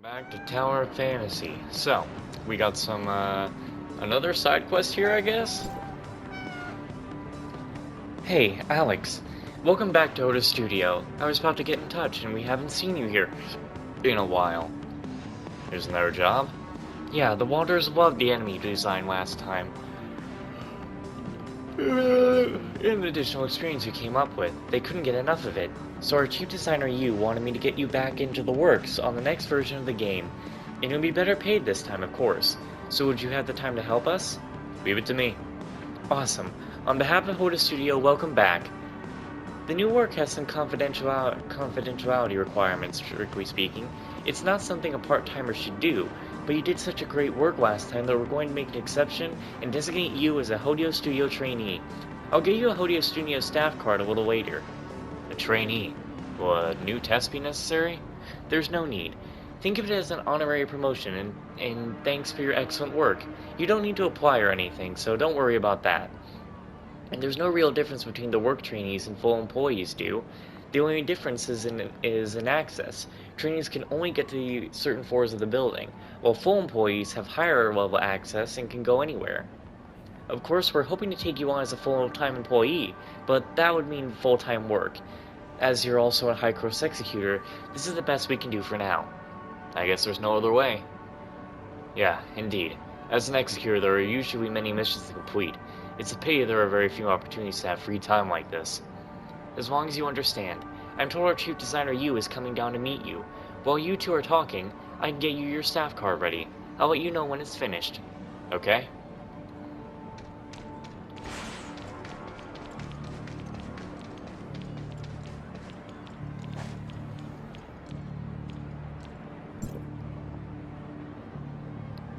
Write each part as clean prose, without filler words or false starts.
Back to Tower of Fantasy. So, we got some, another side quest here, I guess? Hey, Alex. Welcome back to Otis Studio. I was about to get in touch, and we haven't seen you here in a while. Isn't there a job? Yeah, the Wanderers loved the enemy design last time. And the additional experience you came up with. They couldn't get enough of it. So our chief designer Yu wanted me to get you back into the works on the next version of the game. And you'll be better paid this time, of course. So would you have the time to help us? Leave it to me. Awesome. On behalf of Hoda Studio, welcome back. The new work has some confidentiality requirements, strictly speaking. It's not something a part-timer should do, but you did such a great work last time that we're going to make an exception and designate you as a Hodio Studio trainee. I'll get you a Hodio Studio staff card a little later. A trainee? Will a new test be necessary? There's no need. Think of it as an honorary promotion and thanks for your excellent work. You don't need to apply or anything, so don't worry about that. And there's no real difference between the work trainees and full employees do. The only difference is in access. Trainees can only get to certain floors of the building, while full employees have higher level access and can go anywhere. Of course, we're hoping to take you on as a full-time employee, but that would mean full-time work. As you're also a high-cross executor, this is the best we can do for now. I guess there's no other way. Yeah, indeed. As an executor, there are usually many missions to complete. It's a pity there are very few opportunities to have free time like this. As long as you understand, I'm told our chief designer Yu is coming down to meet you. While you two are talking, I can get you your staff card ready. I'll let you know when it's finished. Okay?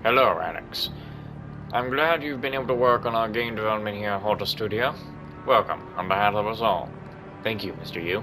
Hello, Alex. I'm glad you've been able to work on our game development here at Hotel Studio. Welcome, on behalf of us all. Thank you, Mr. Yu.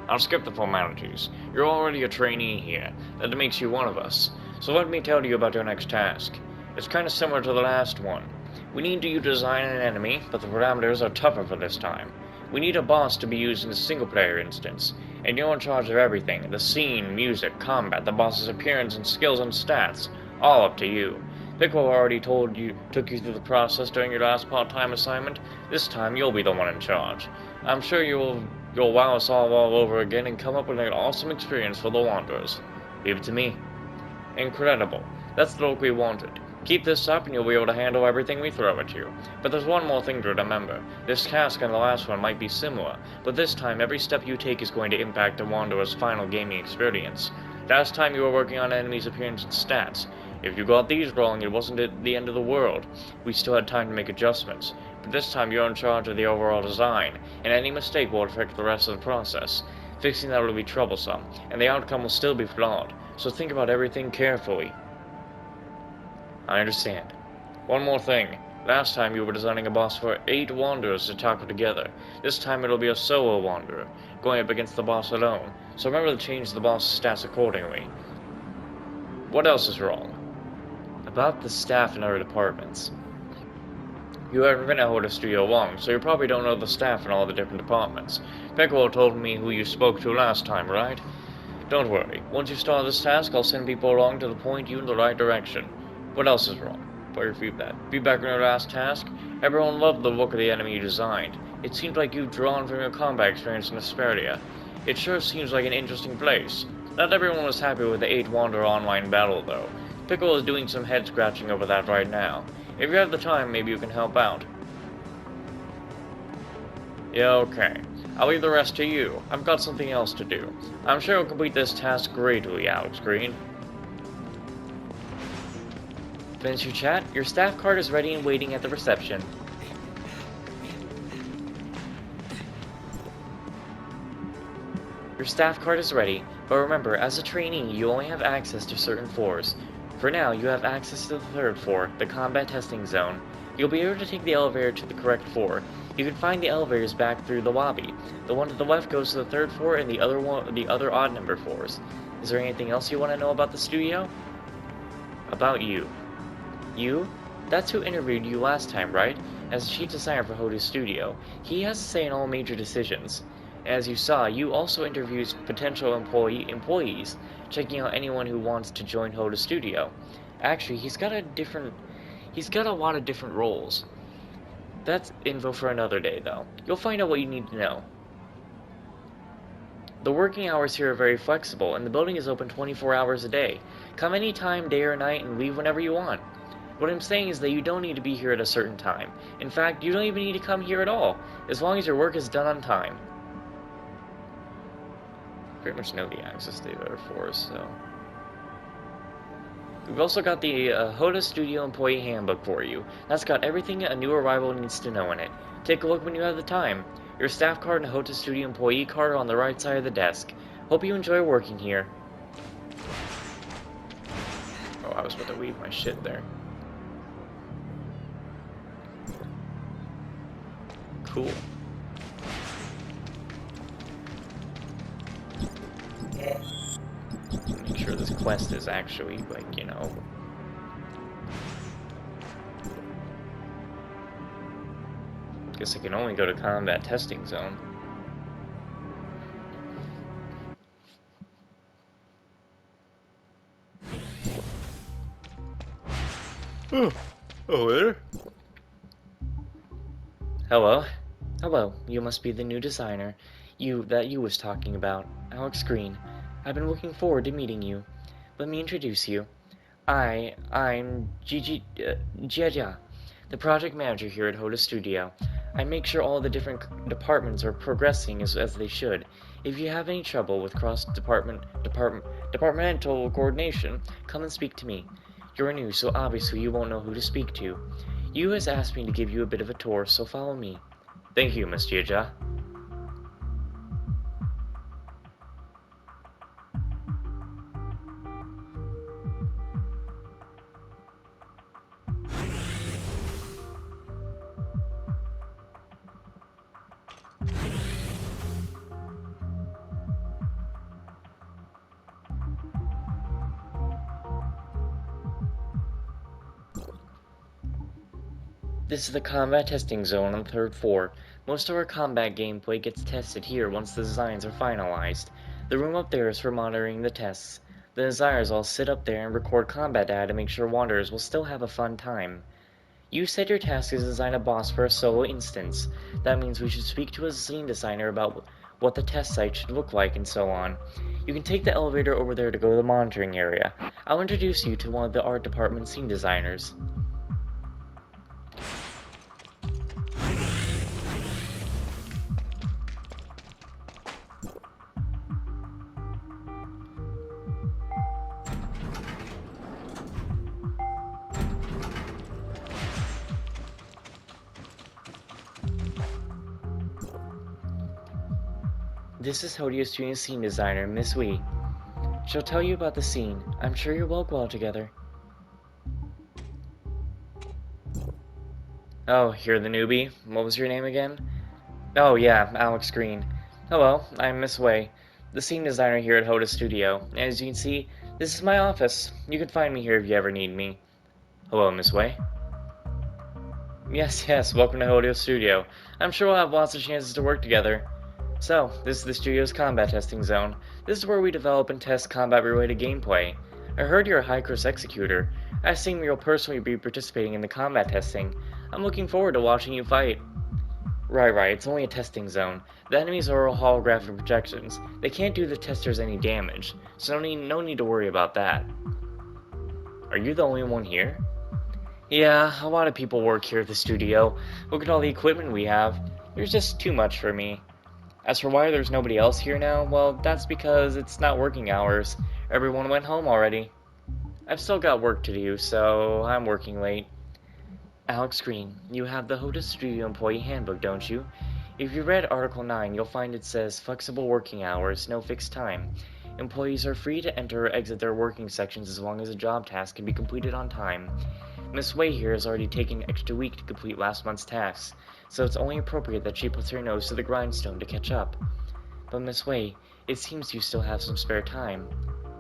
I'll skip the formalities. You're already a trainee here. That makes you one of us. So let me tell you about your next task. It's kind of similar to the last one. We need you to design an enemy, but the parameters are tougher for this time. We need a boss to be used in a single-player instance, and you're in charge of everything. The scene, music, combat, the boss's appearance and skills and stats. All up to you. Piccolo already took you through the process during your last part-time assignment. This time, you'll be the one in charge. I'm sure you'll wow us all over again and come up with an awesome experience for the Wanderers. Leave it to me. Incredible. That's the look we wanted. Keep this up and you'll be able to handle everything we throw at you. But there's one more thing to remember. This task and the last one might be similar, but this time every step you take is going to impact the Wanderer's final gaming experience. Last time you were working on enemies' appearance and stats. If you got these wrong, it wasn't the end of the world. We still had time to make adjustments. But this time you're in charge of the overall design, and any mistake will affect the rest of the process. Fixing that will be troublesome, and the outcome will still be flawed. So think about everything carefully. I understand. One more thing. Last time you were designing a boss for 8 Wanderers to tackle together. This time it'll be a solo Wanderer, going up against the boss alone. So remember to change the boss's stats accordingly. What else is wrong? About the staff in other departments. You haven't been at Hoda Studio long, so you probably don't know the staff in all the different departments. Piccolo told me who you spoke to last time, right? Don't worry. Once you start this task, I'll send people along to point you in the right direction. What else is wrong? For your feedback. Feedback on your last task? Everyone loved the look of the enemy you designed. It seemed like you'd drawn from your combat experience in Asperia. It sure seems like an interesting place. Not everyone was happy with the 8 Wanderer online battle, though. Piccolo is doing some head-scratching over that right now. If you have the time, maybe you can help out. Yeah, okay. I'll leave the rest to you. I've got something else to do. I'm sure you'll complete this task greatly, Alex Green. Finish your chat? Your staff card is ready and waiting at the reception. Your staff card is ready, but remember, as a trainee, you only have access to certain floors. For now, you have access to the 3rd floor, the combat testing zone. You'll be able to take the elevator to the correct floor. You can find the elevators back through the lobby. The one to the left goes to the 3rd floor, and the other odd number floors. Is there anything else you want to know about the studio? About you. You? That's who interviewed you last time, right? As chief designer for Hodu Studio. He has a say in all major decisions. As you saw, you also interviews potential employees, checking out anyone who wants to join Hoda Studio. Actually, he's got a lot of different roles. That's info for another day, though. You'll find out what you need to know. The working hours here are very flexible, and the building is open 24 hours a day. Come anytime, day or night, and leave whenever you want. What I'm saying is that you don't need to be here at a certain time. In fact, you don't even need to come here at all, as long as your work is done on time. Pretty much know the access data are for us, so... We've also got the Hoda Studio Employee Handbook for you. That's got everything a new arrival needs to know in it. Take a look when you have the time. Your staff card and Hoda Studio Employee card are on the right side of the desk. Hope you enjoy working here. Oh, I was about to leave my shit there. Cool. Make sure this quest is actually, like, you know... Guess I can only go to combat testing zone. Oh, there? Hello? Hello, you must be the new designer. You was talking about. Alex Green. I've been looking forward to meeting you. Let me introduce you. I'm Jia, the project manager here at Hoda Studio. I make sure all the different departments are progressing as they should. If you have any trouble with departmental coordination, come and speak to me. You're new, so obviously you won't know who to speak to. Yu has asked me to give you a bit of a tour, so follow me. Thank you, Miss Jia. This is the combat testing zone on the 3rd floor. Most of our combat gameplay gets tested here once the designs are finalized. The room up there is for monitoring the tests. The designers all sit up there and record combat data to make sure wanderers will still have a fun time. You said your task is to design a boss for a solo instance. That means we should speak to a scene designer about what the test site should look like and so on. You can take the elevator over there to go to the monitoring area. I'll introduce you to one of the art department scene designers. This is Hoda Studio's scene designer, Miss Wee. She'll tell you about the scene. I'm sure you'll work well together. Oh, you're the newbie? What was your name again? Oh yeah, Alex Green. Hello, I'm Miss Wei, the scene designer here at Hoda Studio. As you can see, this is my office. You can find me here if you ever need me. Hello, Miss Wei. Yes, welcome to Hoda Studio. I'm sure we'll have lots of chances to work together. So, this is the studio's combat testing zone. This is where we develop and test combat-related gameplay. I heard you're a high-course executor. I assume you'll personally be participating in the combat testing. I'm looking forward to watching you fight. Right, it's only a testing zone. The enemies are all holographic projections. They can't do the testers any damage, so no need to worry about that. Are you the only one here? Yeah, a lot of people work here at the studio. Look at all the equipment we have. There's just too much for me. As for why there's nobody else here now, well, that's because it's not working hours. Everyone went home already. I've still got work to do, so I'm working late. Alex Green, you have the Hoda Studio Employee Handbook, don't you? If you read Article 9, you'll find it says flexible working hours, no fixed time. Employees are free to enter or exit their working sections as long as a job task can be completed on time. Miss Wei here has already taken an extra week to complete last month's tasks, so it's only appropriate that she puts her nose to the grindstone to catch up. But Miss Wei, it seems you still have some spare time.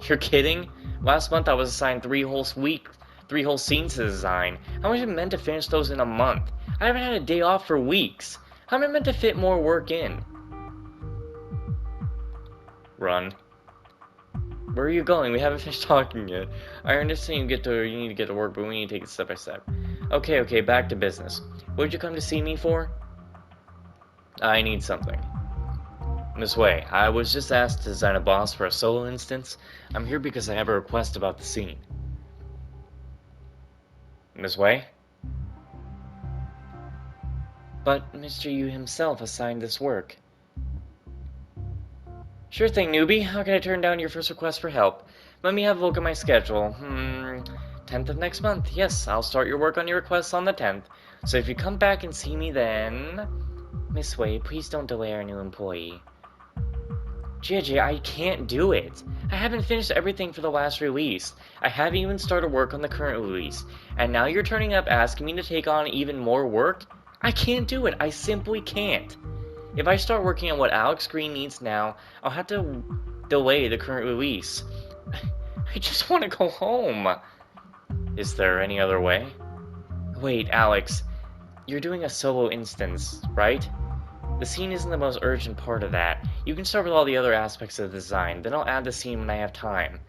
You're kidding? Last month I was assigned 3 whole scenes to design. How am I meant to finish those in a month? I haven't had a day off for weeks. How am I meant to fit more work in? Run. Where are you going? We haven't finished talking yet. I understand you need to get to work, but we need to take it step by step. Okay, back to business. What did you come to see me for? I need something. Miss Wei, I was just asked to design a boss for a solo instance. I'm here because I have a request about the scene. Miss Wei? But Mr. Yu himself assigned this work. Sure thing, newbie. How can I turn down your first request for help? Let me have a look at my schedule. 10th of next month. Yes, I'll start your work on your requests on the 10th. So if you come back and see me then... Miss Wei, please don't delay our new employee. JJ, I can't do it. I haven't finished everything for the last release. I haven't even started work on the current release. And now you're turning up asking me to take on even more work? I can't do it. I simply can't. If I start working on what Alex Green needs now, I'll have to delay the current release. I just want to go home. Is there any other way? Wait, Alex. You're doing a solo instance, right? The scene isn't the most urgent part of that. You can start with all the other aspects of the design, then I'll add the scene when I have time.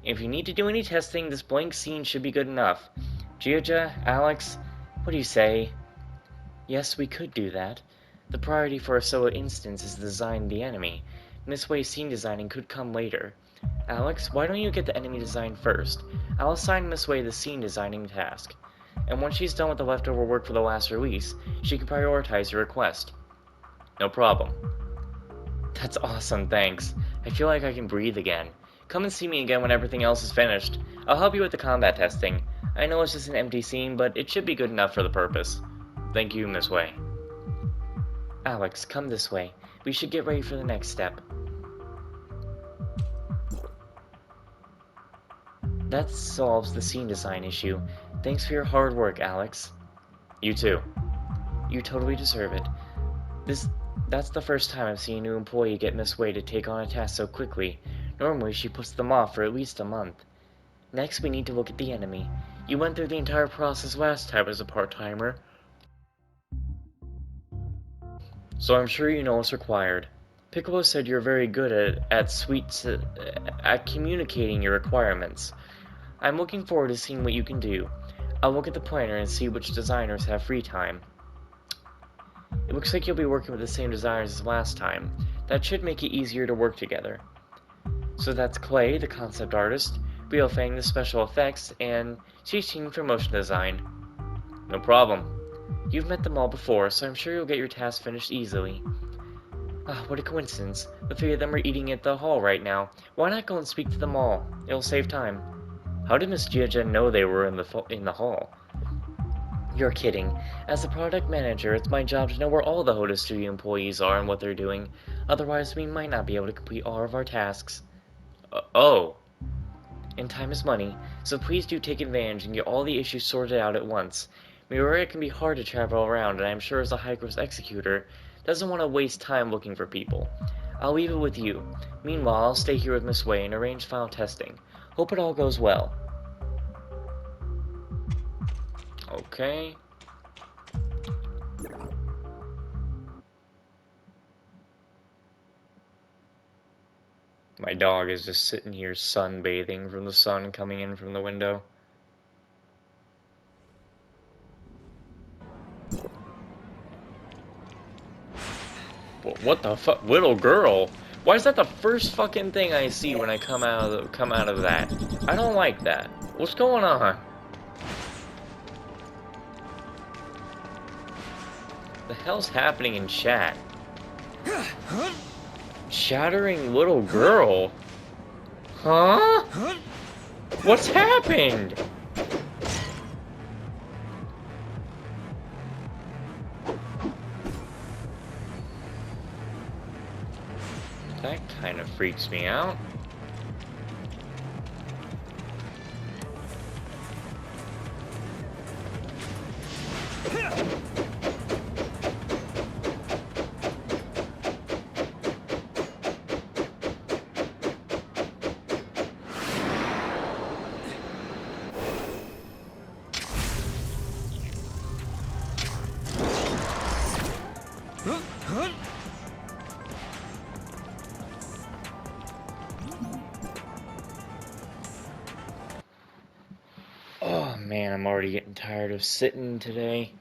If you need to do any testing, this blank scene should be good enough. Georgia, Alex, what do you say? Yes, we could do that. The priority for a solo instance is to design the enemy. Miss Wei's scene designing could come later. Alex, why don't you get the enemy design first? I'll assign Miss Wei the scene designing task. And once she's done with the leftover work for the last release, she can prioritize your request. No problem. That's awesome, thanks. I feel like I can breathe again. Come and see me again when everything else is finished. I'll help you with the combat testing. I know it's just an empty scene, but it should be good enough for the purpose. Thank you, Miss Wei. Alex, come this way. We should get ready for the next step. That solves the scene design issue. Thanks for your hard work, Alex. You too. You totally deserve it. That's the first time I've seen a new employee get Miss Wei to take on a task so quickly. Normally, she puts them off for at least a month. Next, we need to look at the enemy. You went through the entire process last time as a part-timer, so I'm sure you know what's required. Piccolo said you're very good at communicating your requirements. I'm looking forward to seeing what you can do. I'll look at the planner and see which designers have free time. It looks like you'll be working with the same designers as last time. That should make it easier to work together. So that's Clay, the concept artist, Biofang, the special effects, and Xixing for motion design. No problem. You've met them all before, so I'm sure you'll get your task finished easily. Ah, what a coincidence. The three of them are eating at the hall right now. Why not go and speak to them all? It'll save time. How did Miss Jiajen know they were in the hall? You're kidding. As a product manager, it's my job to know where all the Hoda Studio employees are and what they're doing. Otherwise, we might not be able to complete all of our tasks. Oh. And time is money, so please do take advantage and get all the issues sorted out at once. Miura can be hard to travel around, and I'm sure as a high-growth executor, doesn't want to waste time looking for people. I'll leave it with you. Meanwhile, I'll stay here with Miss Wei and arrange final testing. Hope it all goes well. Okay. My dog is just sitting here sunbathing from the sun coming in from the window. What the fuck? Little girl? Why is that the first fucking thing I see when I come out of that? I don't like that. What's going on? The hell's happening in chat? Shattering little girl? Huh? What's happened? That kind of freaks me out. Man, I'm already getting tired of sitting today.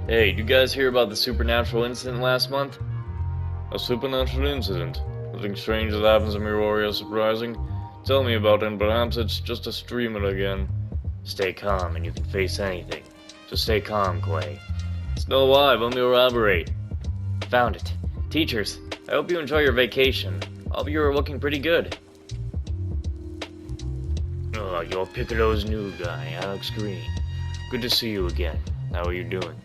Hey, you guys hear about the supernatural incident last month? A supernatural incident? Nothing strange that happens in Mirori is surprising? Tell me about it, and perhaps it's just a streamer again. Stay calm and you can face anything. Just stay calm, Clay. Snow White, let me elaborate. Found it. Teachers, I hope you enjoy your vacation. All of you are looking pretty good. Oh, you're Piccolo's new guy, Alex Green. Good to see you again. How are you doing?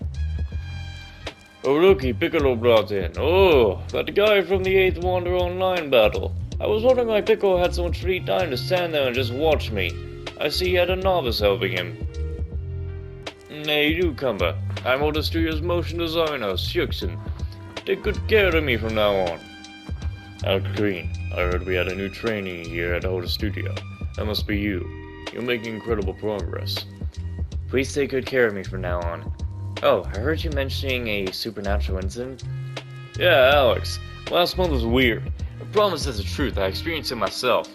Oh, looky, Piccolo brought in. Oh, that guy from the 8th Wonder Online battle. I was wondering why Piccolo had so much free time to stand there and just watch me. I see he had a novice helping him. Hey, newcomer. I'm Older Studios motion designer, Shuxon. Take good care of me from now on. Alex Green, I heard we had a new trainee here at Older Studio. That must be you. You're making incredible progress. Please take good care of me from now on. Oh, I heard you mentioning a supernatural incident? Yeah, Alex. Last month was weird. I promise it's the truth. I experienced it myself.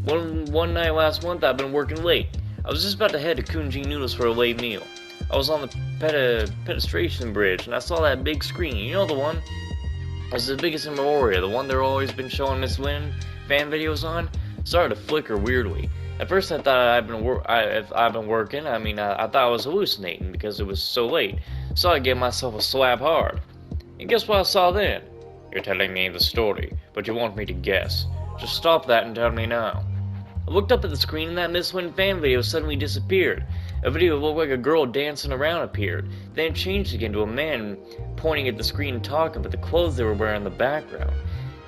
One night last month, I've been working late. I was just about to head to Kunji Noodles for a late meal. I was on the pedestration bridge, and I saw that big screen. You know the one? It's the biggest in Meloria, the one they've always been showing Miss Lynn fan videos on. It started to flicker weirdly. At first I thought I've been working. I thought I was hallucinating because it was so late. So I gave myself a slap hard. And guess what I saw then? You're telling me the story, but you want me to guess. Just stop that and tell me now. I looked up at the screen and that Miss Lynn fan video suddenly disappeared. A video that looked like a girl dancing around appeared. Then it changed again to a man pointing at the screen and talking, but the clothes they were wearing in the background,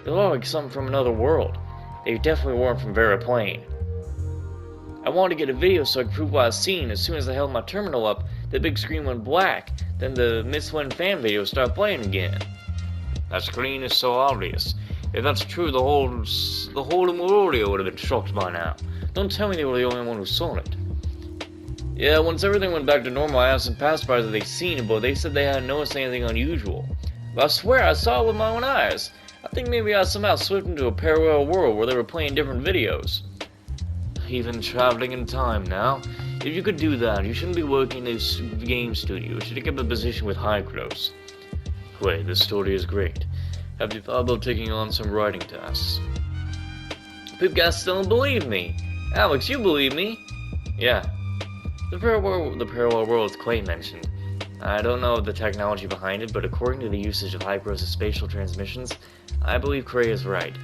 they looked like something from another world. They definitely weren't from Vera Plain. I wanted to get a video so I could prove what I was seeing. As soon as I held my terminal up, the big screen went black. Then the Miss Lynn fan video started playing again. That screen is so obvious. If that's true, the whole of Meloria would have been shocked by now. Don't tell me they were the only one who saw it. Yeah, once everything went back to normal, I asked some passersby if they'd seen it, but they said they hadn't noticed anything unusual. But I swear I saw it with my own eyes. I think maybe I somehow slipped into a parallel world where they were playing different videos. Even traveling in time now. If you could do that, you shouldn't be working in a game studio. You should have kept a position with Hydros. Wait, this story is great. Have you thought about taking on some writing tasks? Pipgas still don't believe me. Alex, you believe me? Yeah. The parallel worlds Clay mentioned. I don't know the technology behind it, but according to the usage of Hydros' spatial transmissions, I believe Clay is right.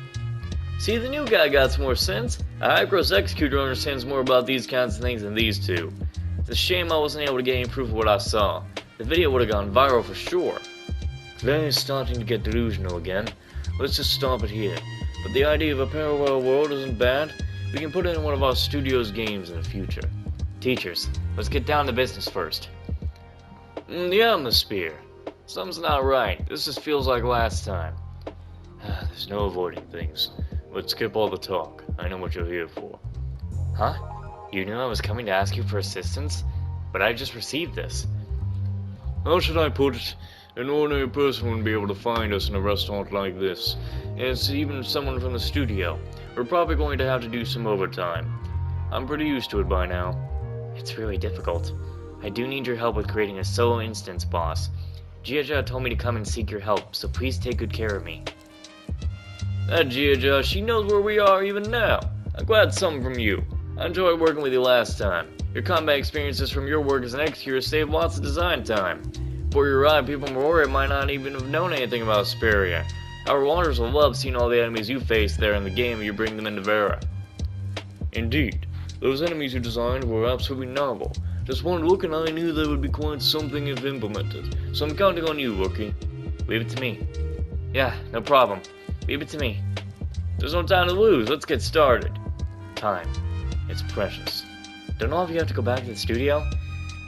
See, the new guy got some more sense. A Hydros executor understands more about these kinds of things than these two. It's a shame I wasn't able to get any proof of what I saw. The video would have gone viral for sure. Clay is starting to get delusional again. Let's just stop it here. But the idea of a parallel world isn't bad. We can put it in one of our studio's games in the future. Teachers, let's get down to business first. The atmosphere. Something's not right. This just feels like last time. There's no avoiding things. Let's skip all the talk. I know what you're here for. Huh? You knew I was coming to ask you for assistance? But I just received this. How should I put it? An ordinary person wouldn't be able to find us in a restaurant like this. And it's even someone from the studio. We're probably going to have to do some overtime. I'm pretty used to it by now. It's really difficult. I do need your help with creating a solo instance, boss. Gia told me to come and seek your help, so please take good care of me. That Gia, she knows where we are even now. I'm glad something from you. I enjoyed working with you last time. Your combat experiences from your work as an executor saved lots of design time. Before you arrived, people in Meloria might not even have known anything about Asperia. Our wanderers will love seeing all the enemies you face there in the game when you bring them into Vera. Indeed, those enemies you designed were absolutely novel. Just one look and I knew they would be quite something if implemented. So I'm counting on you, Rookie. Leave it to me. Yeah, no problem. Leave it to me. There's no time to lose. Let's get started. Time. It's precious. Don't all of you have to go back to the studio?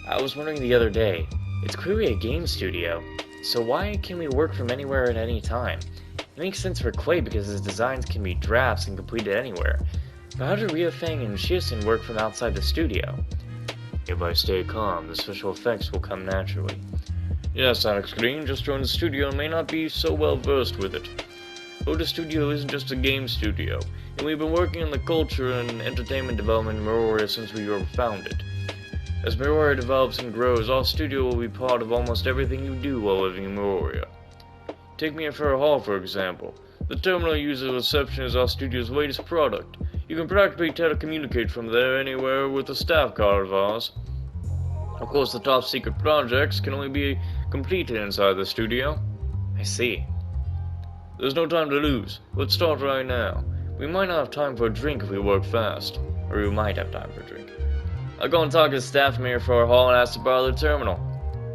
I was wondering the other day. It's clearly a game studio. So why can we work from anywhere at any time? It makes sense for Clay because his designs can be drafts and completed anywhere. But how do Rio Fang and Shisen work from outside the studio? If I stay calm, the special effects will come naturally. Yes, Alex Green just joined the studio and may not be so well versed with it. Oda Studio isn't just a game studio, and we've been working on the culture and entertainment development in Miroria since we were founded. As Miroria develops and grows, our studio will be part of almost everything you do while living in Miroria. Take Mayfair Hall, for example. The terminal user reception is our studio's latest product. You can practically telecommunicate from there anywhere with a staff card of ours. Of course, the top secret projects can only be completed inside the studio. I see. There's no time to lose. Let's start right now. We might not have time for a drink if we work fast. Or we might have time for a drink. I'll go and talk to the staff from Mayfair Hall and ask to borrow the terminal.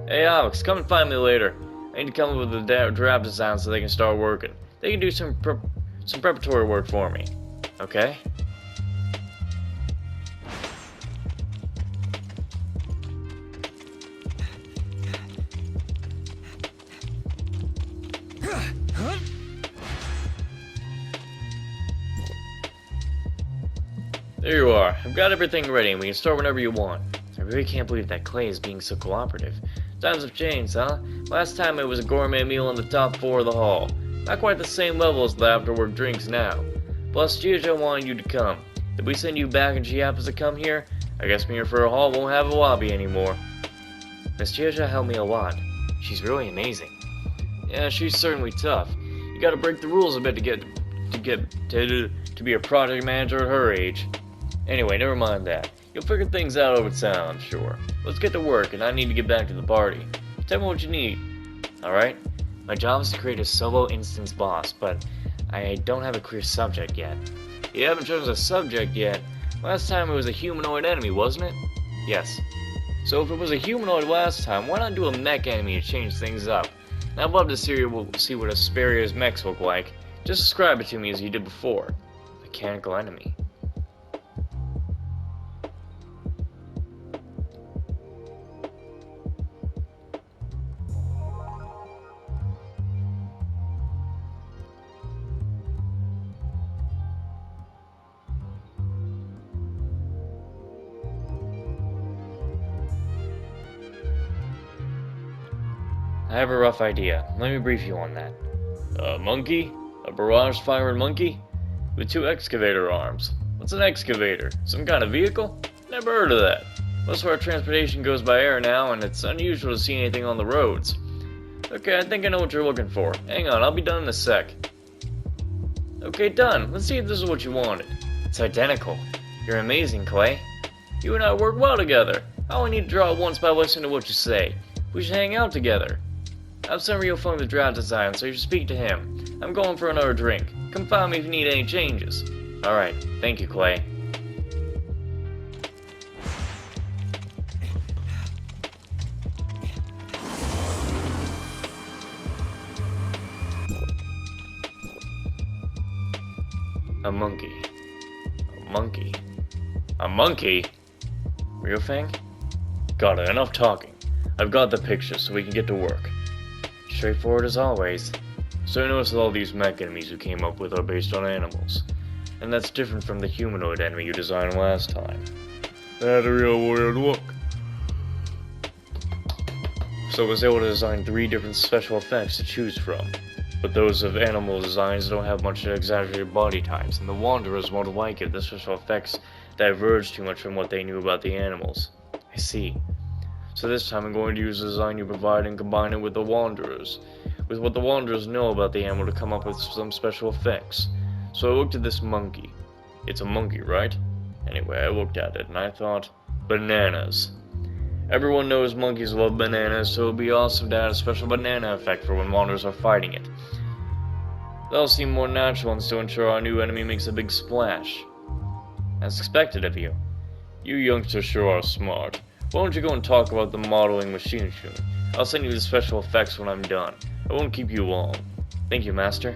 Hey Alex, come and find me later. I need to come up with a draft design so they can start working. They can do some preparatory work for me. Okay? There you are. I've got everything ready and we can start whenever you want. I really can't believe that Clay is being so cooperative. Times have changed, huh? Last time it was a gourmet meal on the top floor of the hall. Not quite the same level as the after-work drinks now. Plus, Gioja wanted you to come. If we send you back and she happens to come here, I guess Mayfair Hall won't have a lobby anymore. Miss Gioja helped me a lot. She's really amazing. Yeah, she's certainly tough. You gotta break the rules a bit to be a project manager at her age. Anyway, never mind that. You'll figure things out over time, I'm sure. Let's get to work, and I need to get back to the party. Tell me what you need. Alright? My job is to create a solo instance boss, but I don't have a clear subject yet. You haven't chosen a subject yet. Last time it was a humanoid enemy, wasn't it? Yes. So if it was a humanoid last time, why not do a mech enemy to change things up? I'd love to see what Asperia's mechs look like. Just describe it to me as you did before. Mechanical enemy. I have a rough idea. Let me brief you on that. A monkey? A barrage-firing monkey? With 2 excavator arms. What's an excavator? Some kind of vehicle? Never heard of that. Most of our transportation goes by air now, and it's unusual to see anything on the roads. Okay, I think I know what you're looking for. Hang on, I'll be done in a sec. Okay, done. Let's see if this is what you wanted. It's identical. You're amazing, Clay. You and I work well together. I only need to draw it once by listening to what you say. We should hang out together. I've sent Rio Fung the draft design, so you should speak to him. I'm going for another drink. Come find me if you need any changes. Alright, thank you, Clay. A monkey. A monkey. A monkey? Rio Fang? Got it, enough talking. I've got the picture, so we can get to work. Straightforward as always. So I noticed that all these mech enemies you came up with are based on animals. And that's different from the humanoid enemy you designed last time. That had a real weird look. So I was able to design 3 different special effects to choose from. But those of animal designs don't have much exaggerated body types, and the Wanderers won't like it if the special effects diverge too much from what they knew about the animals. I see. So this time I'm going to use the design you provide and combine it with the Wanderers. With what the Wanderers know about the animal to come up with some special effects. So I looked at this monkey. It's a monkey, right? Anyway, I looked at it and I thought, bananas. Everyone knows monkeys love bananas, so it would be awesome to add a special banana effect for when Wanderers are fighting it. That'll seem more natural and still ensure our new enemy makes a big splash. As expected of you. You youngsters sure are smart. Why don't you go and talk about the modeling machine soon? I'll send you the special effects when I'm done. I won't keep you long. Thank you, Master.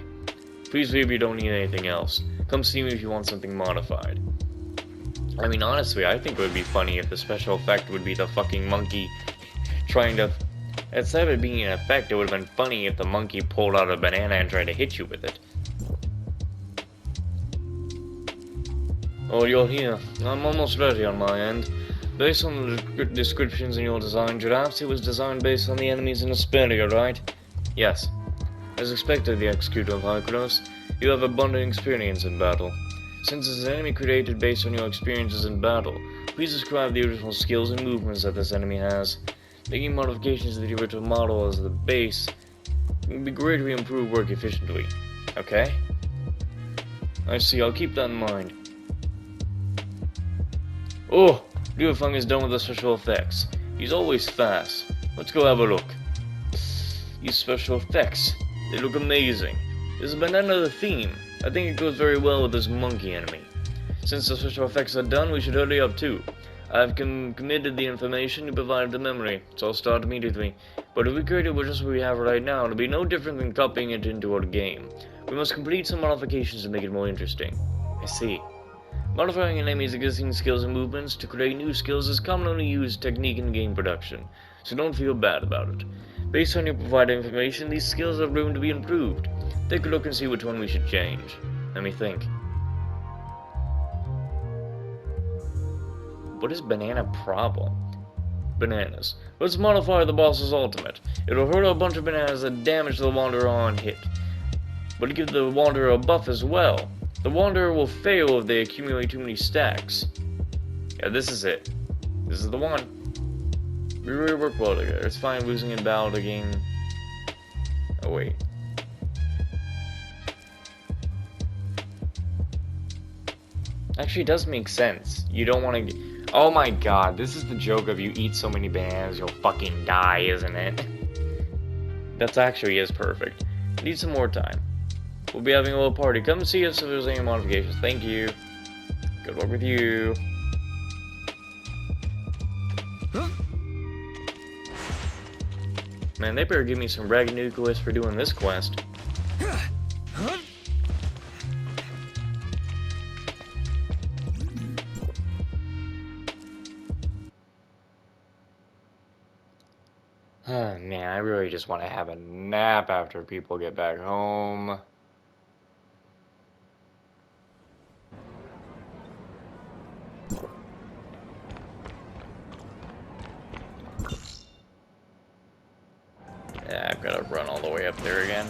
Please leave if you don't need anything else. Come see me if you want something modified. I mean, honestly, I think it would be funny if the special effect would be the fucking monkey trying to... Instead of it being an effect, it would have been funny if the monkey pulled out a banana and tried to hit you with it. Oh, you're here. I'm almost ready on my end. Based on the descriptions in your design drafts, it was designed based on the enemies in Asperia, right? Yes. As expected, the Executor of Hycros, you have abundant experience in battle. Since it's an enemy created based on your experiences in battle, please describe the original skills and movements that this enemy has. Making modifications to the original model as the base would be greatly improve work efficiently. Okay? I see, I'll keep that in mind. Oh! Liufeng is done with the special effects. He's always fast. Let's go have a look. These special effects, they look amazing. Is banana the theme? I think it goes very well with this monkey enemy. Since the special effects are done, we should hurry up too. I've committed the information you provided the memory, so I'll start immediately. But if we create it with just what we have right now, it'll be no different than copying it into our game. We must complete some modifications to make it more interesting. I see. Modifying an enemy's existing skills and movements to create new skills is commonly used technique in game production, so don't feel bad about it. Based on your provided information, these skills have room to be improved. Take a look and see which one we should change. Let me think. What is banana problem? Bananas. Let's modify the boss's ultimate. It'll hurt a bunch of bananas that damage the Wanderer on hit, but give the Wanderer a buff as well. The Wanderer will fail if they accumulate too many stacks. Yeah, this is it. This is the one. We really work well together. It's fine losing in battle to gain... Oh, wait. Actually, it does make sense. You don't want to... Oh my god, this is the joke of you eat so many bananas, you'll fucking die, isn't it? That actually is perfect. Need some more time. We'll be having a little party. Come see us if there's any modifications. Thank you. Good luck with you. Man, they better give me some rag nucleus for doing this quest. Man, I really just want to have a nap after people get back home. Yeah, I've got to run all the way up there again.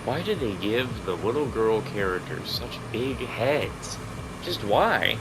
Why do they give the little girl characters such big heads? Just why?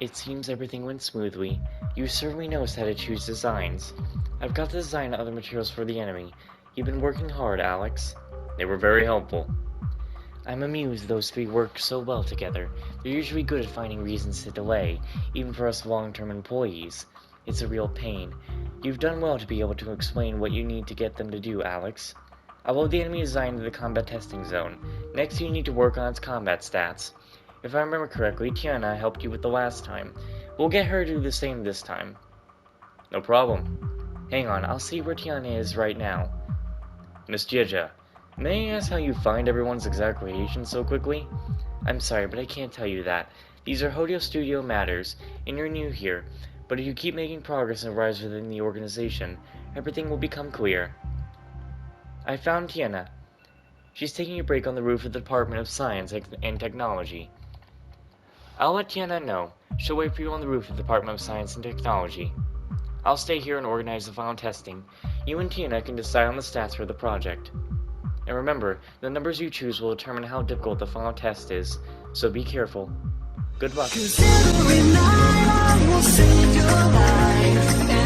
It seems everything went smoothly. You certainly knows how to choose designs. I've got the design and other materials for the enemy. You've been working hard, Alex. They were very helpful. I'm amused those three work so well together. They're usually good at finding reasons to delay, even for us long-term employees. It's a real pain. You've done well to be able to explain what you need to get them to do, Alex. I'll load the enemy design to the combat testing zone. Next, you need to work on its combat stats. If I remember correctly, Tiana helped you with the last time. We'll get her to do the same this time. No problem. Hang on, I'll see where Tiana is right now. Miss Jija, may I ask how you find everyone's exact location so quickly? I'm sorry, but I can't tell you that. These are Hodio Studio matters, and you're new here. But if you keep making progress and rise within the organization, everything will become clear. I found Tiana. She's taking a break on the roof of the Department of Science and Technology. I'll let Tiana know. She'll wait for you on the roof of the Department of Science and Technology. I'll stay here and organize the final testing. You and Tiana can decide on the stats for the project. And remember, the numbers you choose will determine how difficult the final test is, so be careful. Good luck. 'Cause every night I will save your life.